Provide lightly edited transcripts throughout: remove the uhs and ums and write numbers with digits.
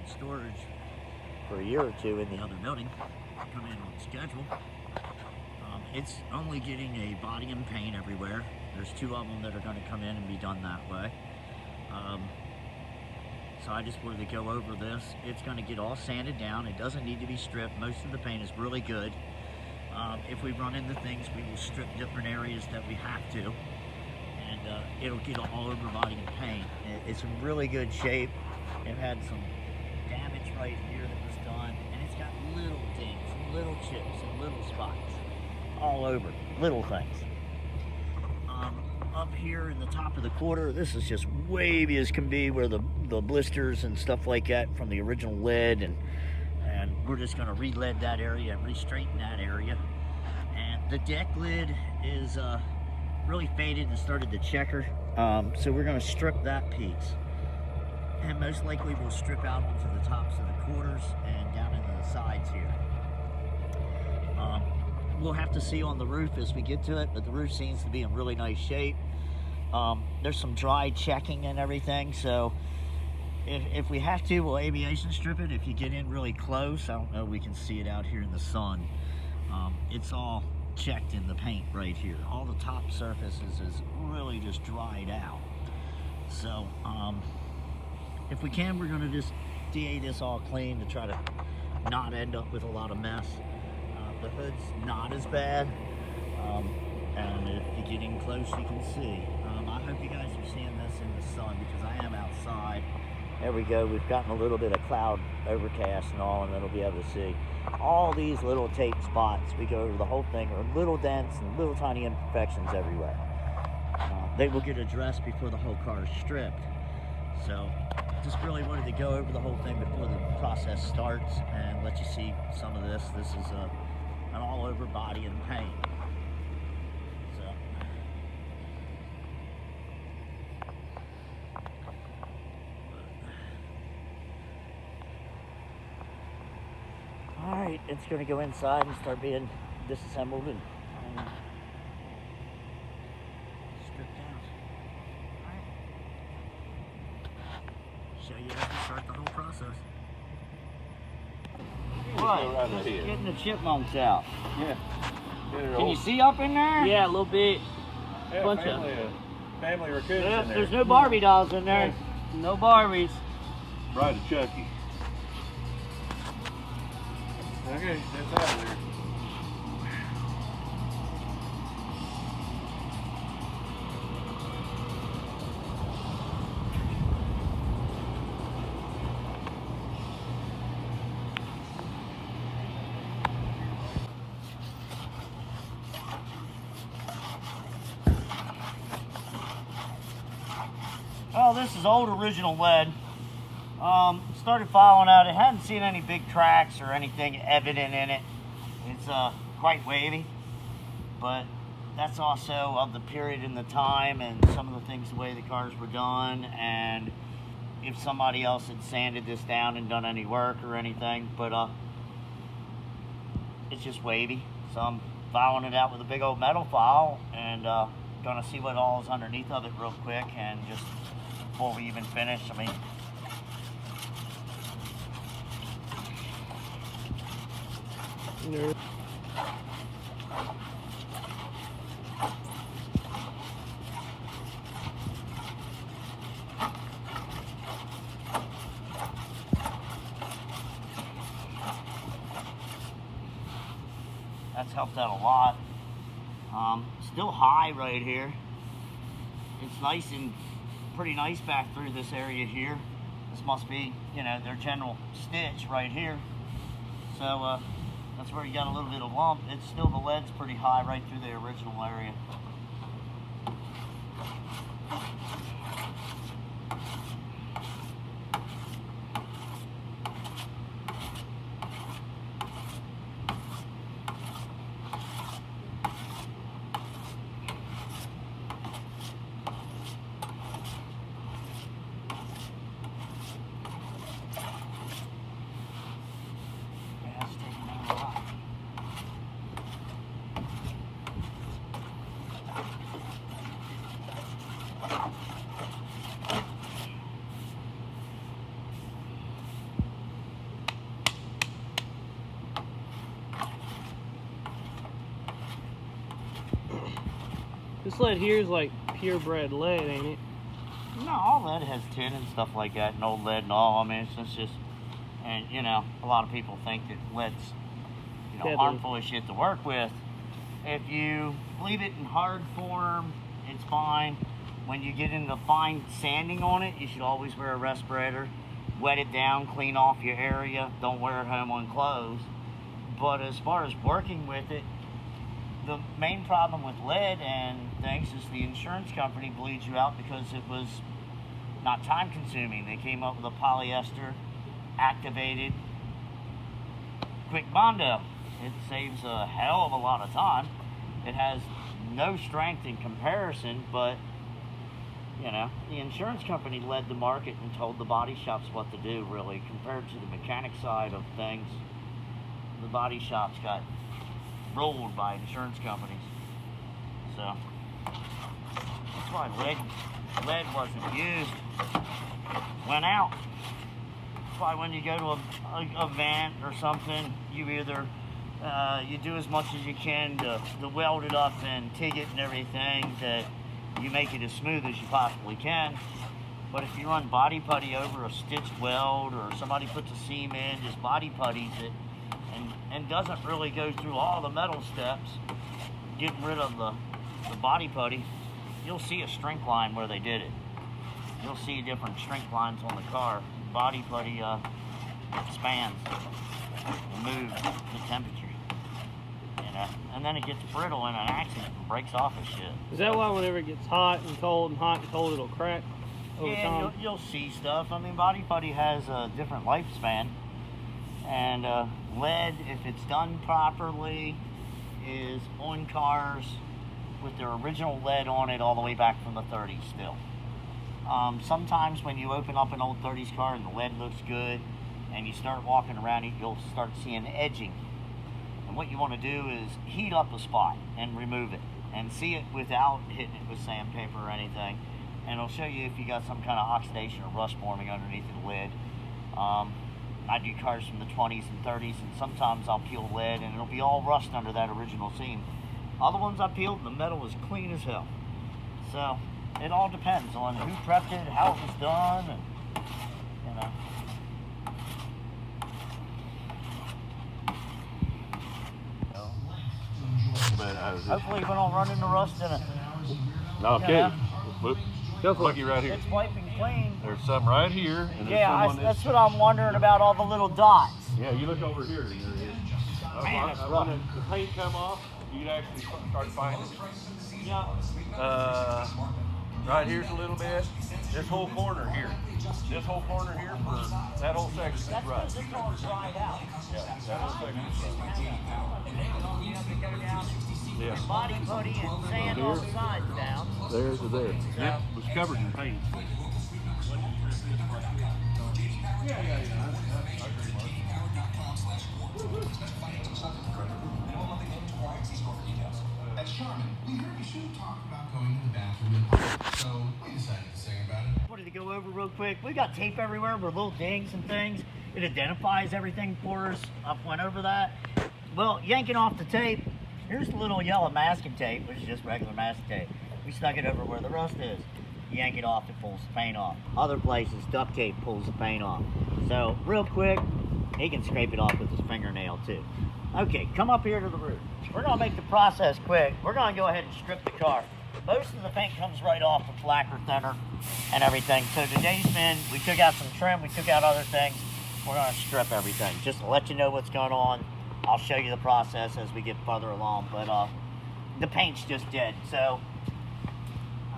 in storage for a year or two in the other building, come in on schedule. It's only getting a body and paint everywhere. There's 2 of them that are going to come in and be done that way. So I just wanted to go over this. It's going to get all sanded down. It doesn't need to be stripped. Most of the paint is really good. If we run into things, we will strip different areas that we have to, and it'll get all over body and paint. It's in really good shape. It had some damage right here that was done, and it's got little dings, little chips, and little spots all over, little things. Up here in the top of the quarter, this is just wavy as can be, where the blisters and stuff like that from the original lead, and we're just going to re-lead that area and re-straighten that area. And the deck lid is really faded and started to checker, so we're going to strip that piece, and most likely we'll strip out onto the tops of the quarters and down into the sides here. We'll have to see on the roof as we get to it, but the roof seems to be in really nice shape. There's some dry checking and everything, so if we have to, we'll aviation strip it. If you get in really close, I don't know, we can see it out here in the sun. It's all checked in the paint right here. All the top surfaces is really just dried out. So if we can, we're going to just DA this all clean to try to not end up with a lot of mess. The hood's not as bad, and if you get in close, you can see. I hope you guys are seeing this in the sun, because I am outside. There we go. We've gotten a little bit of cloud overcast and all, and then we'll be able to see. All these little tape spots, we go over the whole thing, are little dents and little tiny imperfections everywhere. They will get addressed before the whole car is stripped. So just really wanted to go over the whole thing before the process starts and let you see some of this. This is an all over body and paint. So all right, it's going to go inside and start being disassembled and stripped down. All right. Show you how to start the whole process. What? Just getting the chipmunks out. Yeah. Can you see up in there? Yeah, a little bit. Yeah, Bunch family raccoons in there. There's no Barbie dolls in there. No Barbies. Bride of Chucky. Okay, that's out of there. Well, this is old original lead. Started following out. It hadn't seen any big cracks or anything evident in it. It's quite wavy, but that's also of the period in the time and some of the things, the way the cars were done, and if somebody else had sanded this down and done any work or anything. But it's just wavy, so I'm filing it out with a big old metal file and gonna see what all is underneath of it real quick, and just before we even finish, I mean, that's helped out a lot. Still high right here. It's nice and pretty nice back through this area here. This must be, you know, their general stitch right here. So that's where you got a little bit of lump. It's still, the lead's pretty high right through the original area. This lead here is like purebred lead, ain't it? No, all lead has tin and stuff like that, and old lead and all. I mean, it's just, and you know, a lot of people think that lead's, you know, Deadly. harmful as shit to work with. If you leave it in hard form, it's fine. When you get into fine sanding on it, you should always wear a respirator. Wet it down, clean off your area. Don't wear it home on clothes. But as far as working with it, the main problem with lead and things is the insurance company bleeds you out because it was not time consuming. They came up with a polyester activated quick Bondo. It saves a hell of a lot of time. It has no strength in comparison, but you know, the insurance company led the market and told the body shops what to do, really, compared to the mechanic side of things. The body shops got ruled by insurance companies. So that's why lead wasn't used. Went out. That's why when you go to a event or something, you either you do as much as you can to weld it up and TIG it and everything, that you make it as smooth as you possibly can. But if you run body putty over a stitch weld, or somebody puts a seam in, just body putties it, and doesn't really go through all the metal steps, getting rid of the body putty, you'll see a shrink line where they did it. You'll see different shrink lines on the car. Body putty expands, removes the temperature, you know, and then it gets brittle in an accident and breaks off and shit. Is that why whenever it gets hot and cold and hot and cold, it'll crack over time? You'll see stuff. I mean, body putty has a different lifespan. And lead, if it's done properly, is on cars with their original lead on it all the way back from the 30s still. Sometimes when you open up an old 30s car and the lead looks good and you start walking around it, you'll start seeing edging. And what you want to do is heat up a spot and remove it and see it without hitting it with sandpaper or anything. And it'll show you if you got some kind of oxidation or rust forming underneath the lid. I do cars from the 20s and 30s, and sometimes I'll peel lead and it'll be all rust under that original seam. Other ones I peeled, the metal is clean as hell. So it all depends on who prepped it, how it was done, and you know. But Hopefully we don't run into rust in it. okay. Yeah. Whoop. Go for Looky it. right here. It's wiping clean. There's some right here, and there's Yeah, some on this. that's what I'm wondering about, all the little dots. Yeah, you look over here. There it is. Man, it's when the paint come off, you'd actually start finding it. Yeah. Right here's a little bit. This whole corner here. This whole corner here for that whole section is That's right. because it's all dried out. Yeah, that whole section is right. You have to go down, Yeah. body putty and sand all the sides down. There's a there. Yep, it was covered in paint. At Charmin, we heard you should talk about going to the bathroom in public, so we decided to sing about it. Wanted to go over real quick. We got tape everywhere with little dings and things. It identifies everything for us. I went over that. Well, yanking off the tape, here's the little yellow masking tape, which is just regular masking tape. We stuck it over where the rust is. Yank it off, it pulls the paint off. Other places, duct tape pulls the paint off. So, real quick, he can scrape it off with his fingernail too. Okay, come up here to the roof. We're gonna make the process quick. We're gonna go ahead and strip the car. Most of the paint comes right off with lacquer thinner and everything. So today's been, we took out some trim, we took out other things. We're gonna strip everything, just to let you know what's going on. I'll show you the process as we get further along, but the paint's just dead. So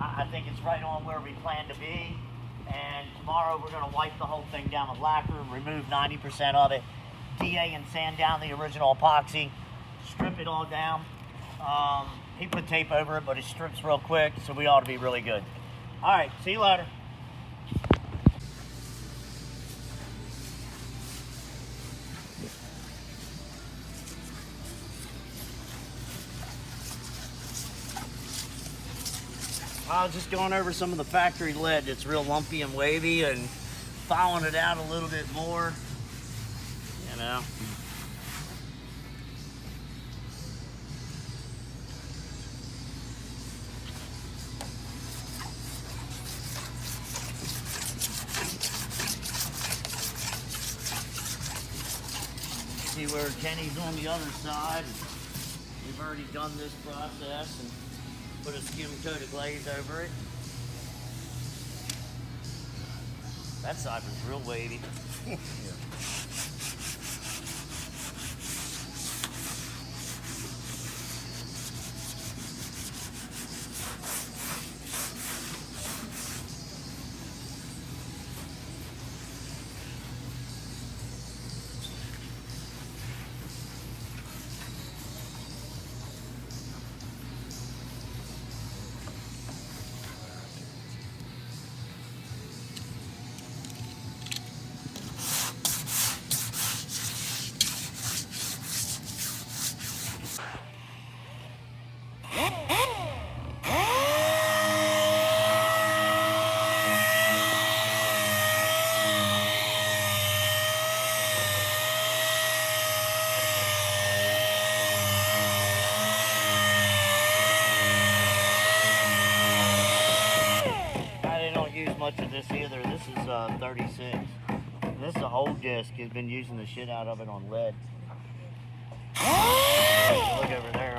I think it's right on where we plan to be. And tomorrow we're gonna wipe the whole thing down with lacquer, remove 90% of it, DA and sand down the original epoxy, strip it all down. He put tape over it, but it strips real quick, so we ought to be really good. All right, see you later. I was just going over some of the factory lead that's real lumpy and wavy and filing it out a little bit more, you know. see where Kenny's on the other side. We've already done this process and put a skim coat of glaze over it. That side was real wavy. Much of this either. This is 36. This is a whole disc. He's been using the shit out of it on lead. Look over there.